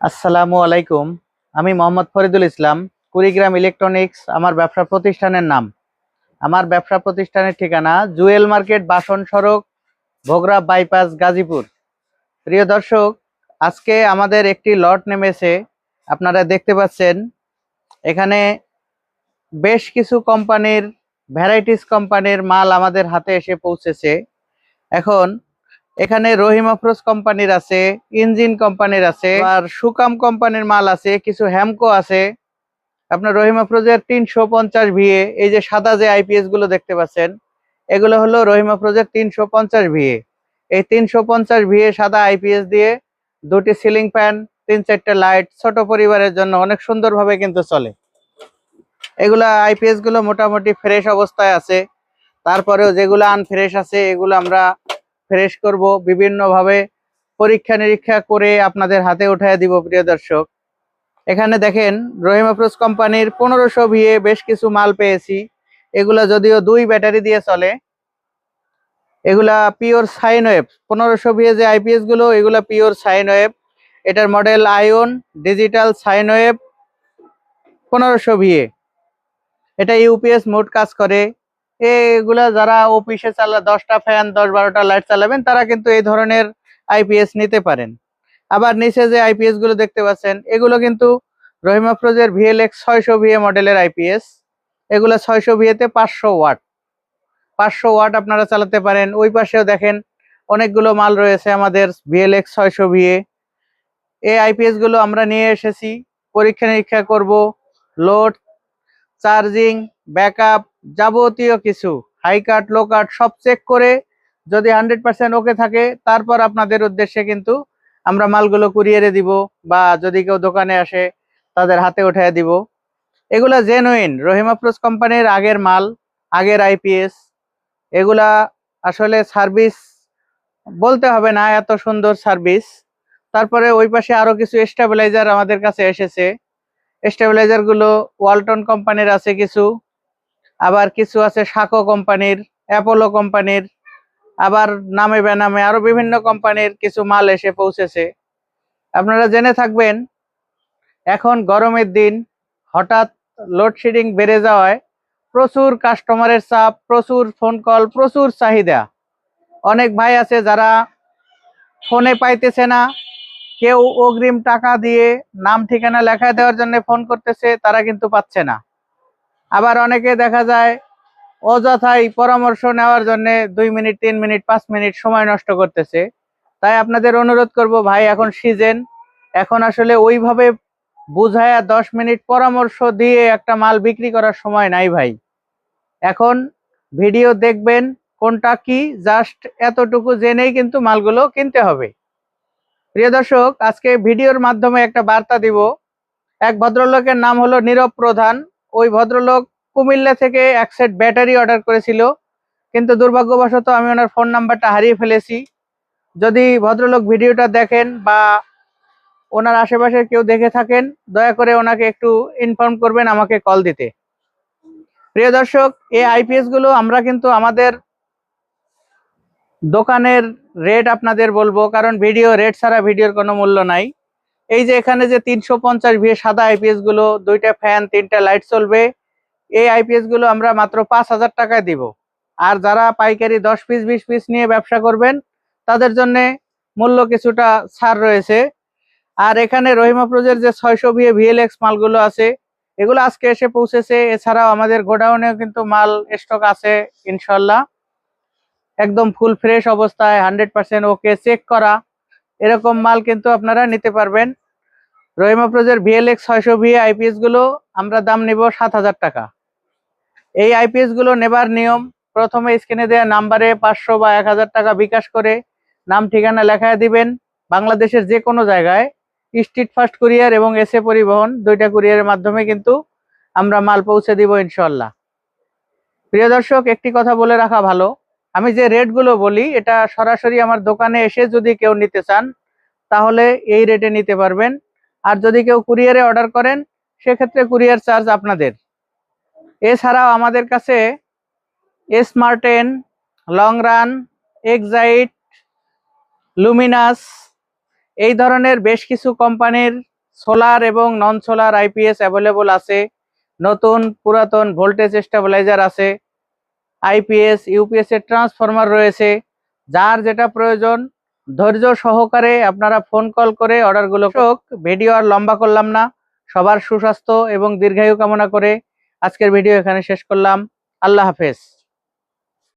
আসসালামু আলাইকুম। আমি মোহাম্মদ ফরিদুল ইসলাম। কুড়িগ্রাম ইলেকট্রনিক্স আমার ব্যবসা প্রতিষ্ঠানের নাম। আমার ব্যবসা প্রতিষ্ঠানের ঠিকানা জুয়েল মার্কেট, বাসন সড়ক, ভোগড়া বাইপাস, গাজীপুর। প্রিয় দর্শক, আজকে আমাদের একটি লট নেমেছে। আপনারা দেখতে পাচ্ছেন এখানে বেশ কিছু কোম্পানির, ভ্যারাইটিস কোম্পানির মাল আমাদের হাতে এসে পৌঁছেছে। এখন এখানে রহিম আফরোজ কোম্পানির আছে, ইঞ্জিন কোম্পানির আছে, আর সুকাম কোম্পানির মাল আছে, কিছু হ্যামকো আছে। আপনার রহিম আফরোজের 350 ভিএ, এই যে সাদা যে আইপিএস গুলো দেখতে পাচ্ছেন, এগুলো হলো রহিম আফরোজের 350 ভিএ। এই 350 ভিএ সাদা আইপিএস দিয়ে দুটি সিলিং ফ্যান, 3-4টা লাইট, ছোট পরিবারের জন্য অনেক সুন্দরভাবে কিন্তু চলে। এগুলা আইপিএস গুলো মোটামুটি ফ্রেশ অবস্থায় আছে। তারপরেও যেগুলো আনফ্রেশ আছে এগুলো আমরা ফ্রেশ করব, বিভিন্নভাবে পরীক্ষা নিরীক্ষা করে আপনাদের হাতে উঠায় দিব। প্রিয় দর্শক, এখানে দেখেন রহিম আফরোজ কোম্পানির 1500 ভিএ বেশ কিছু মাল পেয়েছি। এগুলা যদিও 2 ব্যাটারি দিয়ে চলে। এগুলা পিওর সাইন ওয়েভ 1500 ভিএ যে আইপিএস গুলো, এগুলা পিওর সাইন ওয়েভ। এটার মডেল আয়ন ডিজিটাল সাইন ওয়েভ 1500 ভিএ। এটা ইউপিএস মোড কাজ করে। এগুলা যারা অফিসে 10টা ফ্যান, 10-12টা লাইট চালাবেন, তারা কিন্তু এই ধরনের আইপিএস নিতে পারেন। আবার নিচে যে আইপিএস গুলো দেখতে পাচ্ছেন, এগুলো কিন্তু রহিম আফরোজের ভিএলএক্স 600 ভিএ মডেলের আইপিএস। এগুলো 600 ভিএতে 500 ওয়াট, 500 ওয়াট আপনারা চালাতে পারেন। ওই পাশেও দেখেন অনেকগুলো মাল রয়েছে আমাদের ভিএলএক্স 600 ভিএ। এই আইপিএস গুলো আমরা নিয়ে এসেছি, পরীক্ষা নিরীক্ষা করব, লোড, চার্জিং, ব্যাকআপ, যাবতীয় কিছু হাই কাট লো কাট সব চেক করে যদি 100% ওকে থাকে, তারপর আপনাদের উদ্দেশ্যে কিন্তু আমরা মালগুলো কুরিয়ারে দিব, বা যদি কেউ দোকানে আসে তাদের হাতে উঠায় দিব। এগুলা জেনুইন রহিম আফরোজ কোম্পানির আগের মাল, আগের আইপিএস। এগুলা আসলে সার্ভিস বলতে হবে না, এত সুন্দর সার্ভিস। তারপরে ওই পাশে আরো কিছু স্টেবিলাইজার আমাদের কাছে এসেছে। স্টেবিলাইজার গুলো ওয়ালটন কোম্পানির আছে কিছু, আবার কিছু আছে সাকো কোম্পানির, অ্যাপোলো কোম্পানির, আবার নামে বেনামে আরো বিভিন্ন কোম্পানির কিছু মাল এসে পৌঁছেছে। আপনারা জেনে থাকবেন, এখন গরমের দিন হঠাৎ লোডশেডিং বেড়ে যাওয়ায় প্রচুর কাস্টমারের চাপ, প্রচুর ফোন কল, প্রচুর চাহিদা। অনেক ভাই আছে যারা ফোনে পাইতেছে না, কেউ অগ্রিম টাকা দিয়ে নাম ঠিকানা লেখা দেওয়ার জন্য ফোন করতেছে, তারা কিন্তু পাচ্ছে না। আবার অনেকে দেখা যায় অযথাই পরামর্শ নেওয়ার জন্য 2 মিনিট, 3 মিনিট, 5 মিনিট সময় নষ্ট করতেছে। তাই আপনাদের অনুরোধ করব, ভাই এখন সিজন, এখন আসলে ওইভাবে বুঝায়া 10 মিনিট পরামর্শ দিয়ে একটা মাল বিক্রি করার সময় নাই ভাই। এখন ভিডিও দেখবেন কোনটা কি, জাস্ট এতটুকু জেনেই কিন্তু মালগুলো কিনতে হবে। প্রিয় দর্শক, আজকে ভিডিওর মাধ্যমে একটা বার্তা দিব। এক ভদ্রলোকের নাম হলো নীরব প্রধান। ওই ভদ্রলোক কুমিল্লা থেকে এক সেট ব্যাটারি অর্ডার করেছিল, কিন্তু দুর্ভাগ্যবশত আমি ওনার ফোন নাম্বারটা হারিয়ে ফেলেছি। যদি ভদ্রলোক ভিডিওটা দেখেন বা ওনার আশেপাশে কেউ দেখে থাকেন, দয়া করে ওনাকে একটু ইনফর্ম করবেন আমাকে কল দিতে। প্রিয় দর্শক, এই আইপিএস গুলো আমরা কিন্তু আমাদের দোকানের রেট আপনাদের বলবো, কারণ ভিডিও রেট ছাড়া ভিডিওর কোনো মূল্য নাই। এই যে এখানে যে 350 ভিএ সাদা আইপিএস গুলো, 2টা ফ্যান, 3টা লাইট চলবে, এই আইপিএস গুলো আমরা মাত্র 5000 টাকায় দিব। আর যারা পাইকারি 10 পিস 20 পিস নিয়ে ব্যবসা করবেন, তাদের জন্য মূল্য কিছুটা ছাড় রয়েছে। আর এখানে রহিম আফরোজের যে 600 ভিএ ভিএলএক্স মালগুলো আছে, এগুলো আজকে এসে পৌঁছেছে। এছাড়াও আমাদের গোডাউনেও কিন্তু মাল স্টক আছে ইনশাল্লাহ, একদম ফুল ফ্রেশ অবস্থায়, 100% ওকে চেক করা, এরকম মাল কিন্তু আপনারা নিতে পারবেন। রহিম আফরোজের ভিএলএক্স 600 ভিএ আইপিএস গুলো আমরা দাম নিব 7000 টাকা। এই আইপিএস গুলো নেবার নিয়ম, প্রথমে স্ক্রিনে দেওয়া নাম্বারে 500 বা 1000 টাকা বিকাশ করে নাম ঠিকানা লেখায় দিবেন। বাংলাদেশের যে কোনো জায়গায় স্ট্রিট ফাস্ট কুরিয়ার এবং এসএ পরিবহন, 2টা কুরিয়ারের মাধ্যমে কিন্তু আমরা মাল পৌঁছে দিব ইনশাল্লাহ। প্রিয় দর্শক, একটি কথা বলে রাখা ভালো, আমি যে রেটগুলো বলি, এটা সরাসরি আমার দোকানে এসে যদি কেউ নিতে চান, তাহলে এই রেটে নিতে পারবেন। আর যদি কেউ কুরিয়ারে অর্ডার করেন, সেক্ষেত্রে কুরিয়ার চার্জ আপনাদের। এছাড়াও আমাদের কাছে স্মার্টেন, লং রান, এক্সাইট, লুমিনাস, এই ধরনের বেশ কিছু কোম্পানির সোলার এবং নন সোলার আইপিএস অ্যাভেলেবল আছে। নতুন পুরাতন ভোল্টেজ স্টেবিলাইজার আছে, আইপিএস ইউপিএস এর ট্রান্সফরমার রয়েছে। যার যেটা প্রয়োজন ধৈর্য সহকারে আপনারা ফোন কল করে অর্ডারগুলো। ভিডিও আর লম্বা করলাম না, সবার সুস্বাস্থ্য এবং দীর্ঘায়ু কামনা করে আজকের ভিডিও এখানে শেষ করলাম। আল্লাহ হাফেজ।